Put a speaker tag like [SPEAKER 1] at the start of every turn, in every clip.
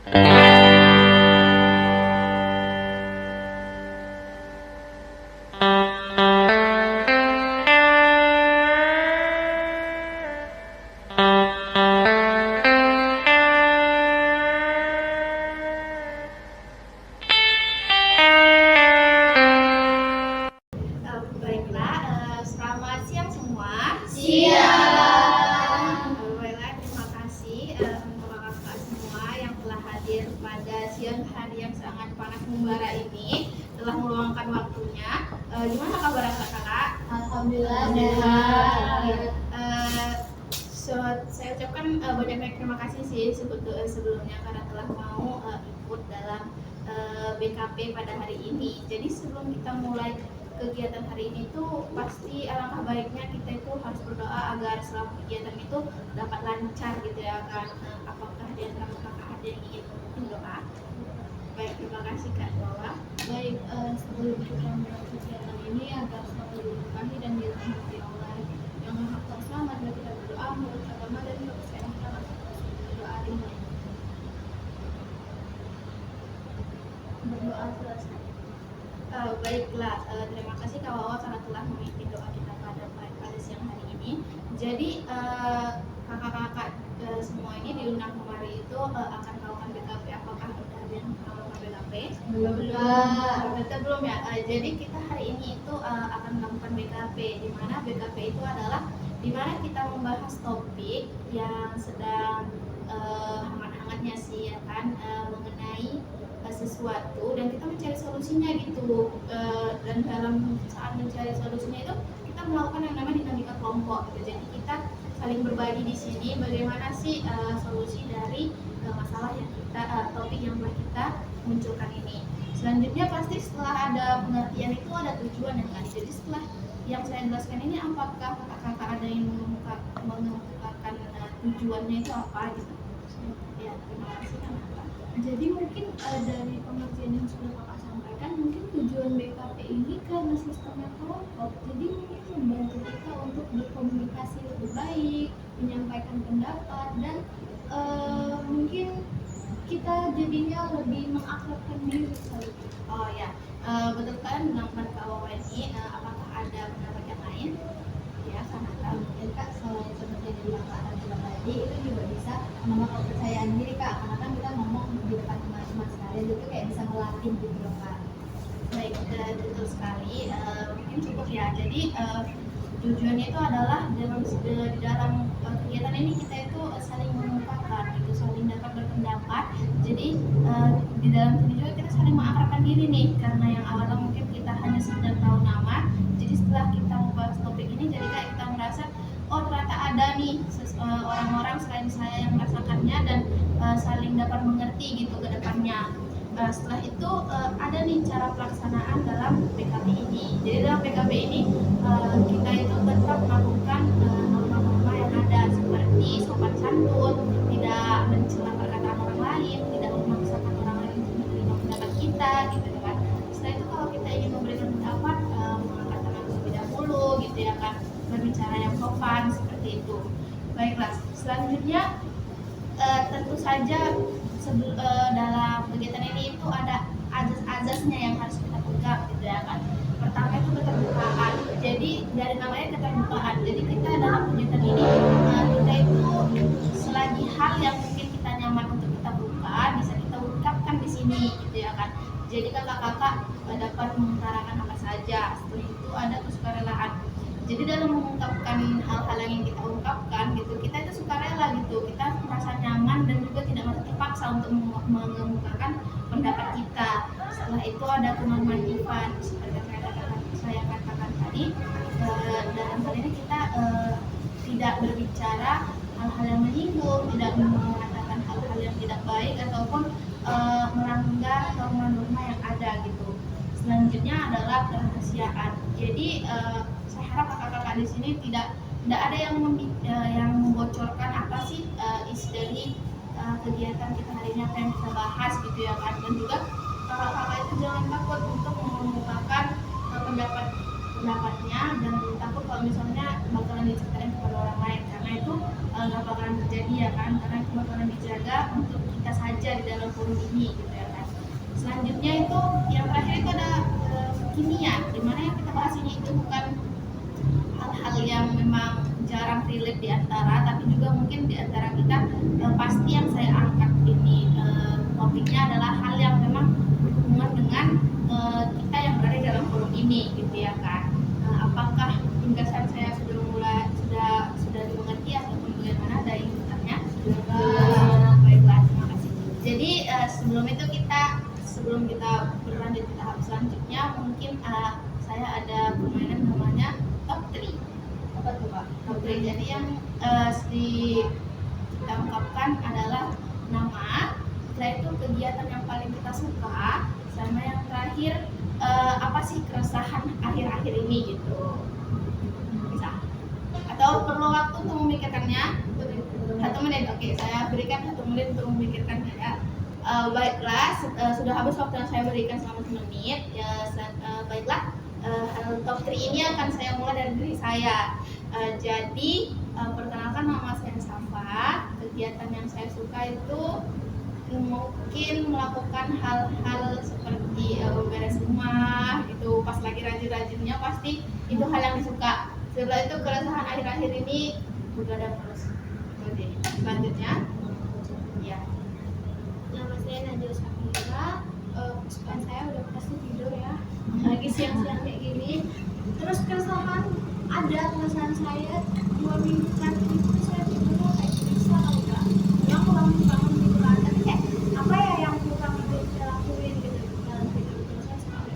[SPEAKER 1] Baiklah, selamat siang semua.
[SPEAKER 2] Siang.
[SPEAKER 1] Baiklah, terima kasih untuk kakak semua yang telah hadir pada siang hari yang sangat panas membara ini, telah meluangkan waktunya. Gimana kabar kakak?
[SPEAKER 2] Alhamdulillah
[SPEAKER 1] Alhamdulillah.
[SPEAKER 2] sehat.
[SPEAKER 1] Saya ucapkan banyak terima kasih sih sebelumnya karena telah mau ikut dalam BKP pada hari ini. Jadi sebelum kita mulai kegiatan hari ini tuh pasti alangkah baiknya kita itu harus berdoa agar selama kegiatan itu dapat lancar gitu ya kan. Apakah di antara kakak ada yang ingin berdoa? Baik, terima kasih Kak Lola.
[SPEAKER 2] Baik, sebelum kita mulai kegiatan ini agar selalu diberkahi dan dirahmati Allah yang Maha Kuasa, mari kita berdoa menurut agama dan menurut syariat kita berdoa dimulai. Berdoa selesai.
[SPEAKER 1] Baiklah, terima kasih Kak Wawa karena telah memimpin doa kita pada siang hari ini. Jadi kakak-kakak semua ini diundang kemari itu akan melakukan BKP. Apakah sudah ada yang melakukan BKP?
[SPEAKER 2] Belum.
[SPEAKER 1] Belum ya. Jadi kita hari ini itu akan melakukan BKP. Di mana BKP itu adalah di mana kita membahas topik yang sedang hangat-hangatnya sih ya kan, mengenai sesuatu dan kita mencari solusinya gitu. Dan dalam saat mencari solusinya itu kita melakukan yang namanya dinamika kelompok gitu. Jadi kita saling berbagi di sini bagaimana sih solusi dari masalah yang kita topik yang telah kita munculkan ini. Selanjutnya pasti setelah ada pengertian itu ada tujuan ya kan. Jadi setelah yang saya jelaskan ini, apakah kakak-kakak ada yang mengemukakan tujuannya itu apa gitu? Ya, terima kasih Kak.
[SPEAKER 2] Jadi mungkin dari pengertian yang sudah kakak sampaikan, mungkin tujuan BKP ini karena sistemnya kelompok, jadi mungkin membantu kita untuk berkomunikasi lebih baik, menyampaikan pendapat, dan mungkin kita jadinya lebih mengakrabkan diri sekali.
[SPEAKER 1] Oh ya, betul kan pendapat Kak Wawa ini. Apakah ada pendapat yang lain? Ya, sangat
[SPEAKER 2] Ya Kak, selain seperti yang dibilang Kak Najwa tadi, itu juga bisa menambah kepercayaan diri Kak, karena kan kita ngomong di depan teman-teman sekalian itu kayak bisa melatih gitu loh Kak.
[SPEAKER 1] baik, betul sekali. Mungkin cukup ya. Jadi tujuannya itu adalah di dalam kegiatan ini kita itu saling mengungkapkan, gitu, saling dapat berpendapat. Jadi di dalam sini juga kita saling mengakrabkan diri nih, karena yang awalnya mungkin kita hanya sekedar tahu nama. Jadi setelah kita membahas topik ini, jadi kayak kita merasa oh ternyata ada nih orang-orang selain saya yang merasakannya dan saling dapat mengerti gitu ke depannya. Setelah itu ada nih cara pelaksanaan dalam BKP ini. Jadi dalam BKP ini kita itu tetap melakukan norma-norma yang ada seperti sopan santun, tidak mencela perkataan orang lain, tidak memaksakan orang lain untuk menerima pendapat kita, gitu ya kan. Setelah itu kalau kita ingin memberikan pendapat, mengangkat tangan terlebih dahulu, gitu ya kan, berbicara yang sopan seperti itu. Baiklah, selanjutnya tentu saja dalam kegiatan ini itu ada azas-azasnya yang harus kita pegang gitu ya kan. Pertama itu keterbukaan. Jadi dari namanya keterbukaan. Jadi kita dalam kegiatan ini kita itu selagi hal yang mungkin kita nyaman untuk kita buka bisa kita ungkapkan di sini gitu ya kan. Jadi kakak-kakak dapat mengutarakan apa saja. Setelah itu ada kesukarelaan. Jadi dalam mengungkapkan hal-hal yang kita ungkapkan gitu, kita itu sukarela gitu, kita merasa nyaman dan juga tidak merasa terpaksa untuk mengemukakan pendapat kita. Setelah itu ada kenormatifan seperti saya katakan tadi. Dalam hal ini kita tidak berbicara hal-hal yang menyinggung, tidak mengatakan hal-hal yang tidak baik ataupun melanggar norma-norma yang ada gitu. Selanjutnya adalah kerahasiaan. Jadi saya harap kakak-kakak di sini tidak ada yang membocorkan apa sih isi dari kegiatan kita hari ini, apa yang kita bahas gitu ya kan. Dan juga kakak-kakak itu jangan takut untuk mengungkapkan pendapatnya dan takut kalau misalnya bakalan diceritain kepada orang lain, karena itu nggak bakalan terjadi ya kan, karena itu bakalan dijaga untuk kita saja di dalam forum ini gitu ya kan. Selanjutnya itu yang terakhir itu ada kimia, dimana yang kita bahas ini itu bukan hal-hal yang memang jarang relate di antara, tapi juga mungkin di antara kita pasti yang saya angkat ini topiknya adalah hal yang memang berhubungan dengan kita yang berada dalam forum ini gitu ya kan. Apakah ringkasan saya sudah dimengerti ataupun bagaimana dari intinya? Baiklah, terima kasih. Jadi sebelum kita berlanjut ke tahap selanjutnya, mungkin saya ada permainan namanya top 3.
[SPEAKER 2] Apa tuh Pak?
[SPEAKER 1] Top 3. Jadi yang kita ungkapkan adalah nama, setelah itu kegiatan yang paling kita suka, sama yang terakhir apa sih keresahan akhir-akhir ini gitu. Bisa? Atau perlu waktu untuk memikirkannya? 1 menit. Oke, saya berikan 1 menit untuk memikirkannya ya. Baiklah, sudah habis waktu yang saya berikan selama 1 menit ya. Baiklah, top 3 ini akan saya mulai dari diri saya. Jadi perkenalkan, nama saya Safa. Kegiatan yang saya suka itu mungkin melakukan hal-hal seperti beres rumah itu, pas lagi rajin-rajinnya pasti itu hal yang disuka. Setelah itu keresahan akhir-akhir ini begadang terus. Oke, selanjutnya ya.
[SPEAKER 2] Nama saya Najwa Safira. Kesukaan saya udah pasti tidur ya. Lagi siang-siang kayak gini. Terus keresahan saya 2 minggu terakhir itu saya tidurnya kayak bisa enggak. Yang kurang bangun gitu kan. Tapi kayak apa ya yang kurang bisa lakuin gitu dalam tidur saya sekali.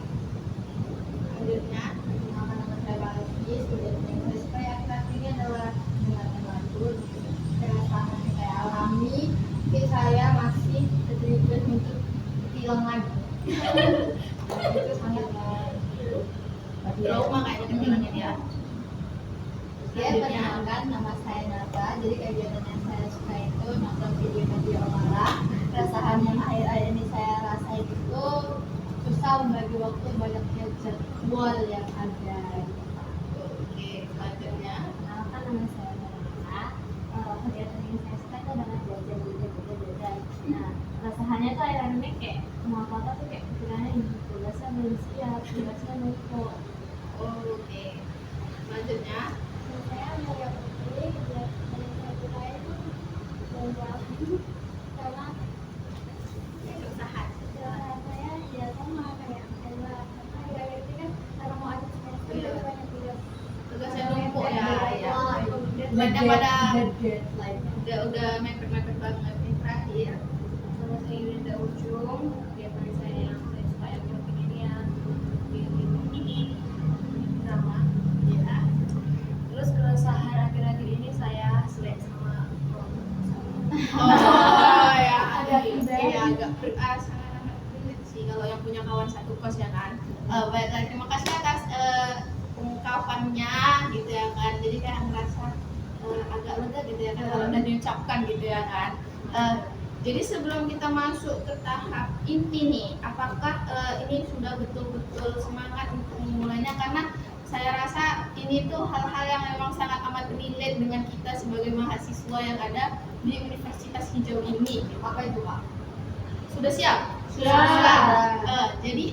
[SPEAKER 1] Selanjutnya
[SPEAKER 3] Nama saya Balki, student English. Saya akhir-akhir ini adalah mendengarkan lagu. Keresahan yang saya alami, mungkin saya masih terlibat untuk kehilangan. Itu sangat
[SPEAKER 1] trauma kayaknya kehilangannya dia.
[SPEAKER 3] Oke, perkenalkan, nama saya Nata. Jadi kegiatan yang saya suka itu nonton video-video olahraga. Keresahan yang akhir-akhir ini saya rasain itu susah membagi waktu, banyaknya jadwal yang ada.
[SPEAKER 1] Oke, selanjutnya
[SPEAKER 3] Kenalkan, nama saya Nata. Kegiatan yang saya suka itu adalah belajar. Nah, keresahannya tuh akhir-akhir ini kayak semua kota tuh kayak pikirannya ini tugasnya belum siap, tugasnya numpuk.
[SPEAKER 1] oke. Selanjutnya
[SPEAKER 2] Saya Maria Putri. Kegiatan yang saya suka itu jalan-jalan karena
[SPEAKER 1] keresahan.
[SPEAKER 2] keresahan saya ya sama kayak karena akhir-akhir ini kan karena mau ada semester
[SPEAKER 1] Iya.
[SPEAKER 2] jadi banyak tugas.
[SPEAKER 1] Tugasnya numpuk ya.
[SPEAKER 2] Kemudian
[SPEAKER 1] Daripada
[SPEAKER 3] deadline.
[SPEAKER 1] udah mepet-mepet banget nih terakhir.
[SPEAKER 2] sama saya ini udah ujung kegiatan saya yang saya suka yang pengen ya ini
[SPEAKER 1] Drama ya.
[SPEAKER 2] terus keresahan akhir-akhir ini saya selek sama
[SPEAKER 1] Oh ya,
[SPEAKER 2] Agak
[SPEAKER 1] iya,
[SPEAKER 2] pribadi.
[SPEAKER 1] agak sangat prinsip sih kalau yang punya kawan satu kos ya kan. Baiklah, terima kasih atas ungkapannya gitu ya kan. Jadi kayak ngerasa agak lega gitu ya kan kalau udah diucapkan gitu ya kan. Jadi sebelum kita masuk ke tahap inti nih, apakah ini sudah betul-betul semangat untuk memulainya? Karena saya rasa ini tuh hal-hal yang memang sangat amat relate dengan kita sebagai mahasiswa yang ada di Universitas Hijau ini.
[SPEAKER 3] Apa itu, Pak?
[SPEAKER 1] Sudah siap?
[SPEAKER 3] Sudah.
[SPEAKER 1] Jadi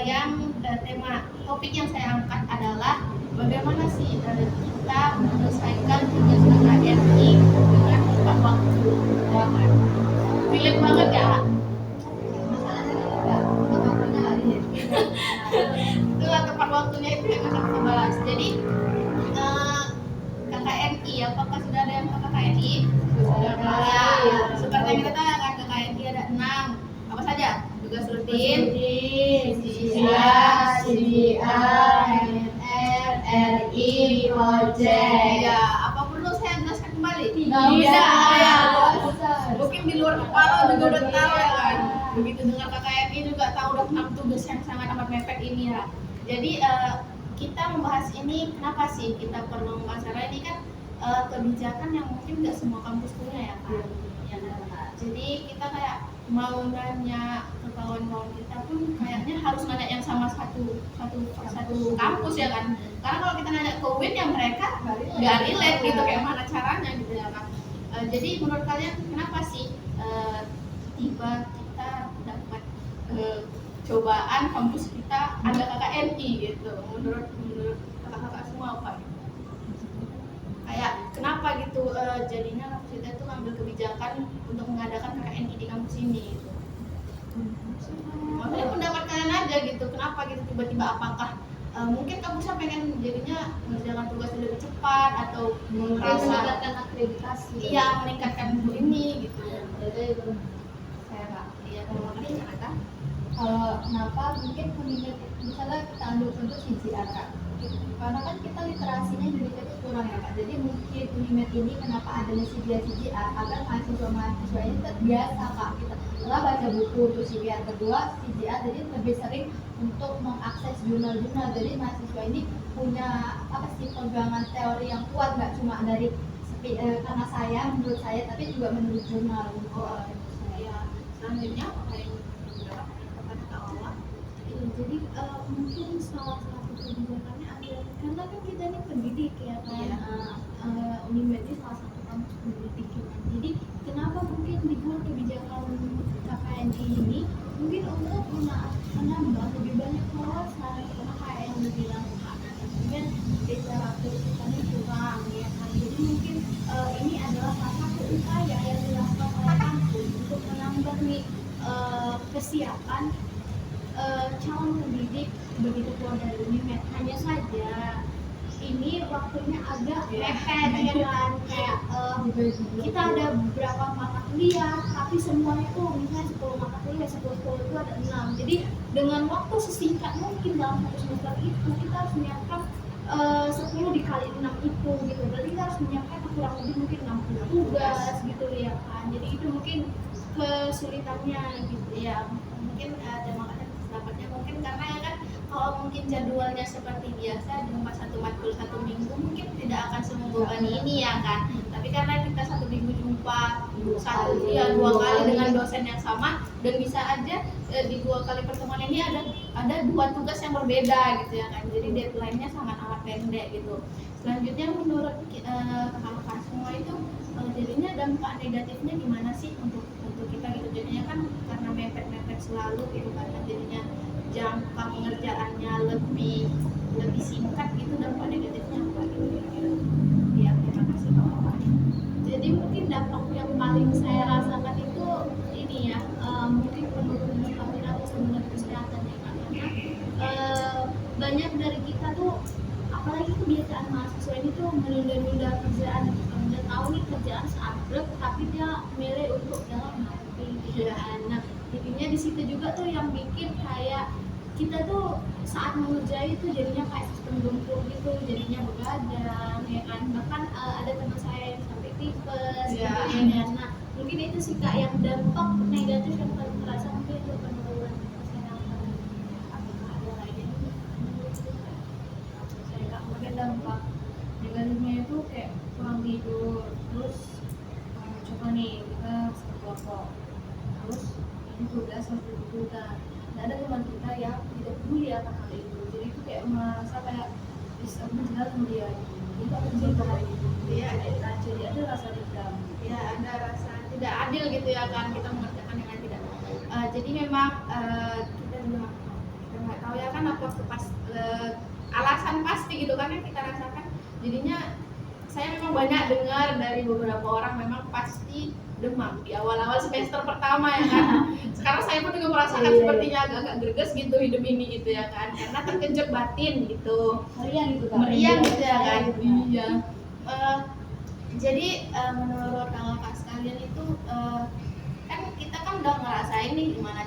[SPEAKER 1] yang tema topik yang saya angkat adalah bagaimana sih kita menyelesaikan tugas KKRI dengan tepat waktu. Ya kan? Relate banget ya? Itulah tepat waktunya itu yang akan kita bahas. Jadi KKNI, apakah sudah ada yang KKNI?
[SPEAKER 3] Sudah.
[SPEAKER 1] Ya, seperti yang kita tahu kan KKNI ada 6. Apa saja? Tugas rutin,
[SPEAKER 3] CCA, CDA, MNR, RI, project.
[SPEAKER 1] ya, apa perlu saya jelaskan kembali?
[SPEAKER 3] Tidak
[SPEAKER 1] Tidak, ya.
[SPEAKER 3] usah.
[SPEAKER 1] Mungkin di luar kepala juga udah tahu ya kan. Begitu dengar KKNI juga tahu udah 6 tugas yang sangat amat mepet ini ya. Jadi kita membahas ini kenapa sih kita perlu membahas karena ini kan kebijakan yang mungkin nggak semua kampus punya ya kan. Ya, kan? Jadi kita kayak mau nanya ke kawan-kawan kita pun kayaknya harus nanya yang sama satu kampus ya kan. Karena kalau kita nanya ke UIN yang mereka nggak relate gitu kayak mana caranya gitu ya kan. Jadi menurut kalian kenapa sih cobaan kampus kita ada KKNI gitu. Menurut kakak-kakak semua apa? Kayak kenapa gitu jadinya kampus kita tuh ngambil kebijakan untuk mengadakan KKNI di kampus ini gitu. Maksudnya pendapat kalian aja gitu, kenapa gitu tiba-tiba, apakah mungkin kampusnya pengen jadinya mengerjakan tugas lebih cepat atau merasa
[SPEAKER 3] meningkatkan akreditasi.
[SPEAKER 1] iya meningkatkan ini gitu.
[SPEAKER 3] Jadi saya Kak,
[SPEAKER 1] Iya, kalau makanya kata
[SPEAKER 3] kenapa mungkin Unimed, misalnya kita ambil contoh CGR Kak, karena kan kita literasinya di Unimed itu kurang ya Kak, jadi mungkin Unimed ini kenapa adanya CGR agar mahasiswa ini terbiasa Kak, kita setelah baca buku untuk CGR, kedua CGR jadi lebih sering untuk mengakses jurnal-jurnal, jadi mahasiswa ini punya apa sih pegangan teori yang kuat, nggak cuma dari karena saya, menurut saya, tapi juga menurut jurnal gitu.
[SPEAKER 1] ya selanjutnya apa yang kepada Kak Wawa?
[SPEAKER 2] Ya, jadi mungkin salah satu kebijakannya adalah karena kan kita ini pendidik ya kan,
[SPEAKER 1] Iya.
[SPEAKER 2] Unimed ini salah satu kampus pendidik ya kan. Jadi kenapa mungkin dibuat kebijakan KKNI ini mungkin untuk menambah lebih banyak wawasan, karena kayak yang dibilang Kak, kemudian literatur kita ini kurang ya kan. Jadi mungkin ini adalah salah satu upaya yang dilakukan oleh kampus untuk menambah nih kesiapan calon pendidik begitu keluar dari Unimed. Hanya saja ini waktunya agak mepet ya kan, kayak kita ada beberapa mata kuliah tapi semuanya tuh misalnya 10 mata kuliah, 10 itu ada 6, jadi dengan waktu sesingkat mungkin dalam satu semester itu kita harus menyiapkan 10 dikali 6 itu gitu, berarti kita harus menyiapkan kurang lebih mungkin 60 tugas gitu ya kan. Jadi itu mungkin kesulitannya gitu
[SPEAKER 1] Ya mungkin ada makanya pendapatnya mungkin karena ya kan kalau mungkin jadwalnya seperti biasa jumpa satu matkul satu minggu mungkin tidak akan membebani ini ya kan, tapi karena kita satu minggu jumpa dua kali dengan dosen yang sama dan bisa aja di 2 kali pertemuan ini ada 2 tugas yang berbeda gitu ya kan, jadi deadline-nya sangat amat pendek gitu. Selanjutnya menurut kakak-kakak semua itu jadinya dampak negatifnya gimana sih untuk kita gitu, jadinya kan karena mepet selalu gitu kan, jadinya jangka pengerjaannya lebih singkat gitu, dampak negatifnya apa gitu ya. Terima kasih Bapak.
[SPEAKER 2] Jadi mungkin dampak yang paling saya rasakan itu ini ya, mungkin penurunan stabilitas tenaga kesehatan ya kan, karena banyak dari kita tuh apalagi kebiasaan mahasiswa ini tuh menunda-nunda kerjaan, udah tahu nih kerjaan seabrek tapi dia milih untuk dalam hati gitu kan. Nah intinya di situ juga tuh yang bikin kayak kita tuh saat mengerjai itu jadinya kayak sistem gempur gitu, jadinya begadang ya kan, bahkan ada teman saya yang sampai tipes gitu ya kan. Nah mungkin itu sih Kak yang dampak negatif yang paling terasa, mungkin itu penurunan kesehatan.
[SPEAKER 1] Apakah ada lainnya? Saya Kak, mungkin dampak negatifnya itu kayak kurang tidur, terus coba nih kita sekelompok, terus ini tugas harus dikumpulkan. Nah, ada teman kita yang tidak peduli akan hal itu, jadi itu kayak merasa kayak bisa menjelaskan sama dia gitu. Itu aku cerita gitu. Dia jadi ada rasa dendam, ya ada rasa tidak adil gitu ya kan, kita mengerjakan dengan tidak. Jadi memang kita juga kita nggak tahu ya kan apa pas alasan pasti gitu kan yang kita rasakan. Jadinya saya memang banyak dengar dari beberapa orang memang pasti demam di awal-awal semester pertama ya kan. Sekarang saya pun juga merasakan sepertinya agak-agak greges gitu hidup ini gitu ya kan, karena terkejut batin gitu,
[SPEAKER 3] Meriang gitu Kak.
[SPEAKER 1] meriang gitu ya kan. Iya. Jadi menurut kakak sekalian itu kan kita kan udah ngerasain nih gimana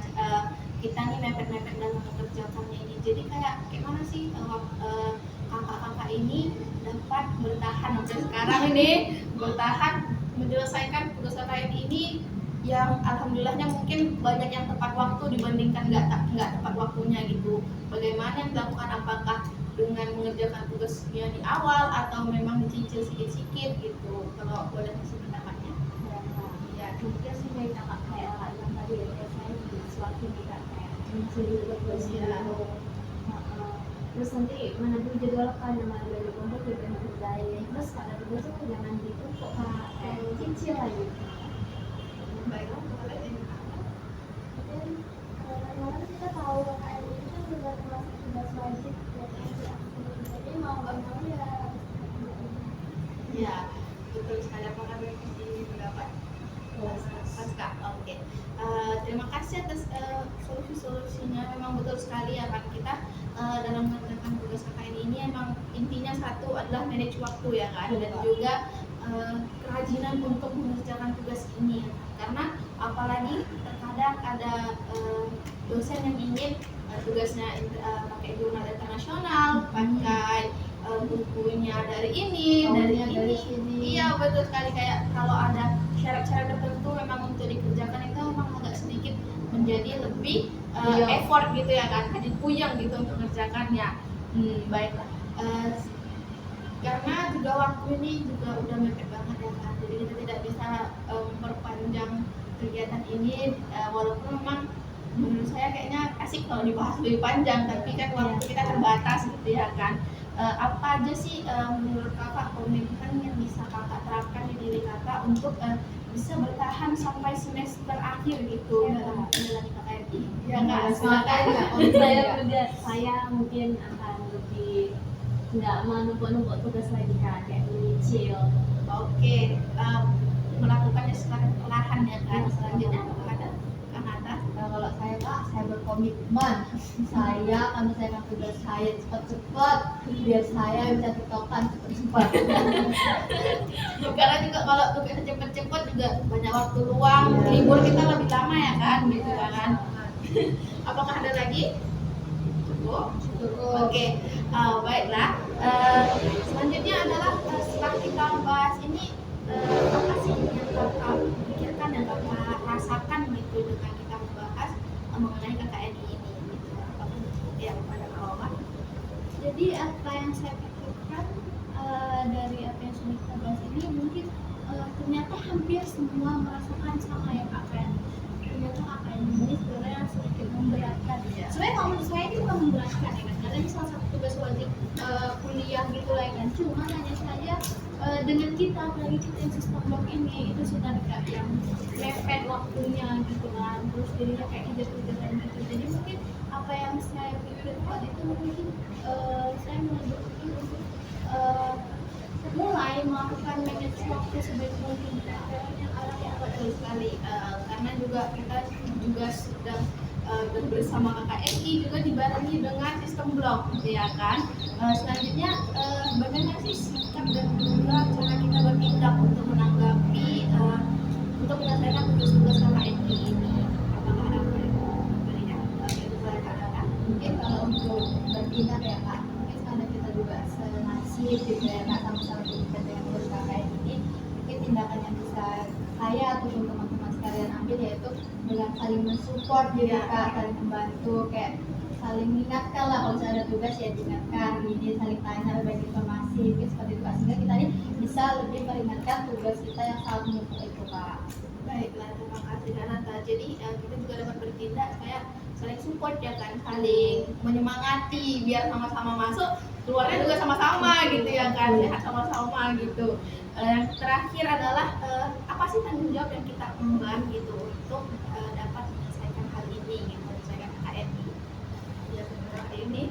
[SPEAKER 1] kita nih mepet-mepet dalam mengerjakannya ini. Jadi kayak gimana sih kakak-kakak ini dapat bertahan sampai sekarang ini, bertahan menyelesaikan tugas KKN ini yang alhamdulillahnya mungkin banyak yang tepat waktu dibandingkan nggak tepat waktunya gitu. Bagaimana yang dilakukan, apakah dengan mengerjakan tugasnya di awal atau memang dicicil sedikit-sedikit gitu? Kalau boleh kasih pendapatnya.
[SPEAKER 3] Ya, mungkin sih kayak kakak kayak yang tadi ya, kayak saya di suatu kita kayak mencuri tugas terus nanti menentukan jadwal kan nama dari kelompok juga kerjain, terus pada tugas itu jangan ditumpuk kayak cicil lagi.
[SPEAKER 1] Baiklah, kalau ada yang
[SPEAKER 3] Mungkin kadang-kadang kita tahu
[SPEAKER 1] terima kasih atas solusi-solusinya. Memang betul sekali ya kan, kita dalam mengerjakan tugas KKN ini emang intinya satu adalah manage waktu ya kan, dan juga kerajinan untuk mengerjakan tugas ini ya kan? Karena apalagi terkadang ada dosen yang ingin tugasnya pakai jurnal internasional, pakai bukunya dari ini, dari
[SPEAKER 3] sini.
[SPEAKER 1] Iya betul sekali, kayak kalau ada syarat-syarat tertentu memang untuk dikerjakan itu memang agak sedikit menjadi lebih effort gitu ya kan, jadi puyeng gitu untuk mengerjakannya. Baiklah. Karena juga waktu ini juga udah mepet banget ya kan, jadi kita tidak bisa memperpanjang kegiatan ini, walaupun memang menurut saya kayaknya asik kalau dibahas lebih panjang, tapi kan waktu kita terbatas gitu ya kan. Apa aja sih menurut kakak komitmen yang bisa kakak terapkan di diri kakak untuk bisa bertahan sampai semester akhir gitu dalam menjalani KKRI? Ya nggak, silakan.
[SPEAKER 2] Saya mungkin akan lebih nggak menumpuk-numpuk tugas lagi kan, kayak menyicil.
[SPEAKER 1] Oke, melakukannya secara perlahan ya kan. Selanjutnya apakah ada Kang Atta?
[SPEAKER 3] Kalau saya Kak, saya berkomitmen saya akan menyelesaikan tugas saya cepat-cepat biar saya bisa tiktokan cepat-cepat.
[SPEAKER 1] Karena juga kalau tugasnya cepet-cepet juga banyak waktu luang, libur kita lebih lama ya kan, gitu kan. Apakah ada lagi? Cukup? Oke, baiklah. Selanjutnya adalah setelah kita bahas ini, apa sih yang kakak pikirkan dan kakak rasakan gitu dengan kita membahas mengenai KKNI ini? Gitu. Apakah ya pada awal?
[SPEAKER 2] Jadi apa yang saya pikirkan dari apa yang sudah kita bahas ini, mungkin ternyata hampir semua merasakan sama ya Kak, kayak ternyata KKN ini sebenarnya sedikit memberatkan. Sebenarnya kalau menurut saya ini bukan memberatkan ya kan, karena ini salah satu tugas wajib kuliah gitu lah ya kan. Cuma hanya saja dengan kita, apalagi kita yang sistem blok ini, itu sudah kayak yang mepet waktunya gitu kan, terus jadinya kayak kejar-kejaran gitu. Jadi mungkin apa yang saya pikirkan itu mungkin saya mulai berpikir untuk mulai melakukan manage waktu sebaik mungkin yang arah yang
[SPEAKER 1] Betul sekali, karena juga kita juga sedang bersama KKNI juga dibarengi dengan sistem blog gitu ya kan. Selanjutnya bagaimana sih sikap dan juga cara kita bertindak untuk menanggapi untuk menyelesaikan tugas-tugas KKNI ini? Apakah ada apa yang berikan? Itu boleh katakan.
[SPEAKER 3] Mungkin kalau untuk bertindak ya Kak, mungkin karena kita juga senasib gitu ya Kak, sama-sama bertindak dengan tugas KKN ini, mungkin tindakan yang bisa saya ataupun teman-teman sekalian ambil yaitu dengan saling mensupport gitu ya Kak, saling membantu, kayak saling mengingatkan lah kalau misalnya ada tugas ya diingatkan, ini saling tanya, berbagi informasi, mungkin seperti itu Kak, sehingga kita ini bisa lebih meringankan tugas kita yang sangat menumpuk itu Kak.
[SPEAKER 1] Baiklah, terima kasih Kanata. Jadi kita juga dapat bertindak kayak saling support ya kan, saling menyemangati biar sama-sama masuk, keluarnya juga sama-sama gitu ya kan, sehat sama-sama gitu. Yang terakhir adalah apa sih tanggung jawab yang kita emban gitu untuk dapat menyelesaikan hal ini, gitu, menyelesaikan KKNI. Ya, hari ini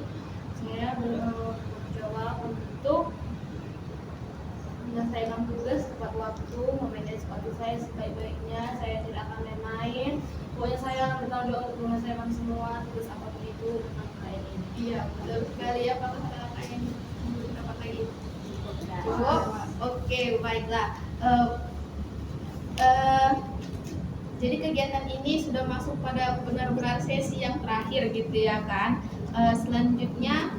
[SPEAKER 1] saya mencoba untuk menyelesaikan tugas tepat waktu, memanage waktu saya sebaik-baiknya. Saya tidak akan main-main. Pokoknya saya bertanggung jawab untuk menyelesaikan semua tugas apapun itu tentang KKN ini. Iya, betul sekali ya. Apakah ada KKN yang dapat lagi? Cukup? Oke, baiklah. Jadi kegiatan ini sudah masuk pada benar-benar sesi yang terakhir gitu ya kan. Selanjutnya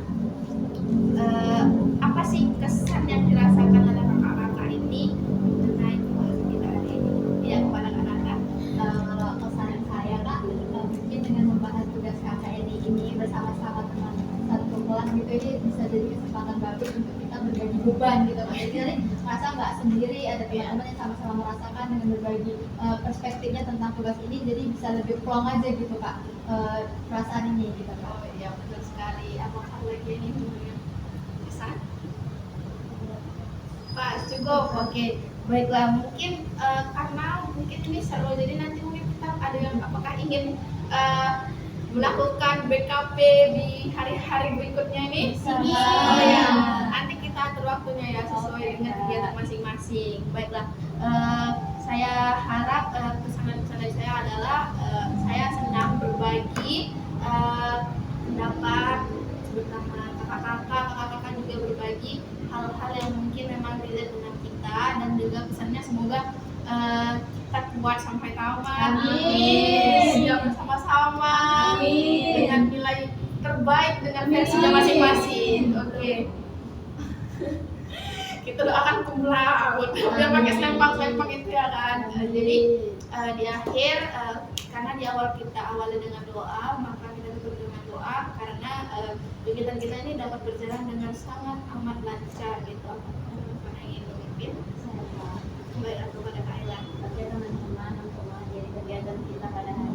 [SPEAKER 1] apa sih kesan yang dirasakan oleh kakak-kakak ini mengenai pembahasan kita hari ini? Ya, kepada kakak.
[SPEAKER 3] Kalau kesan saya Kak, mungkin dengan membahas tugas KKN ini bersama-sama teman-teman satu kelas gitu, ini bisa jadi kesempatan bagus untuk kita berbagi beban gitu Kak. Jadi kita merasa nggak sendiri, ada teman-teman yang sama-sama merasakan dengan berbagi perspektifnya tentang tugas ini, jadi bisa lebih plong aja gitu Kak, perasaan ini gitu Kak.
[SPEAKER 1] Oh iya, betul sekali. Apakah lagi ini punya kesan? Pas, cukup. Oke. Baiklah, mungkin karena mungkin ini seru, jadi nanti mungkin kita ada yang apakah ingin melakukan BKP di hari-hari berikutnya ini? Oh ya, nanti kita atur waktunya ya sesuai dengan kegiatan masing-masing. Baiklah, saya harap pesan dari saya adalah saya dari hal-hal yang mungkin memang relate dengan kita, dan juga pesannya semoga kita kuat sampai tamat.
[SPEAKER 3] Amin.
[SPEAKER 1] Siap bersama-sama
[SPEAKER 3] Amin.
[SPEAKER 1] dengan nilai terbaik dengan versinya masing-masing. Oke. Kita doakan cum laude biar pakai selempang itu ya kan. Jadi di akhir karena di awal kita awali dengan doa, maka kita tutup dengan doa karena kegiatan kita ini dapat berjalan dengan sangat amat lancar gitu. Apakah ingin memimpin? Baik, aku pada Kak Ella.
[SPEAKER 3] Oke teman-teman, untuk mengakhiri kegiatan kita pada hari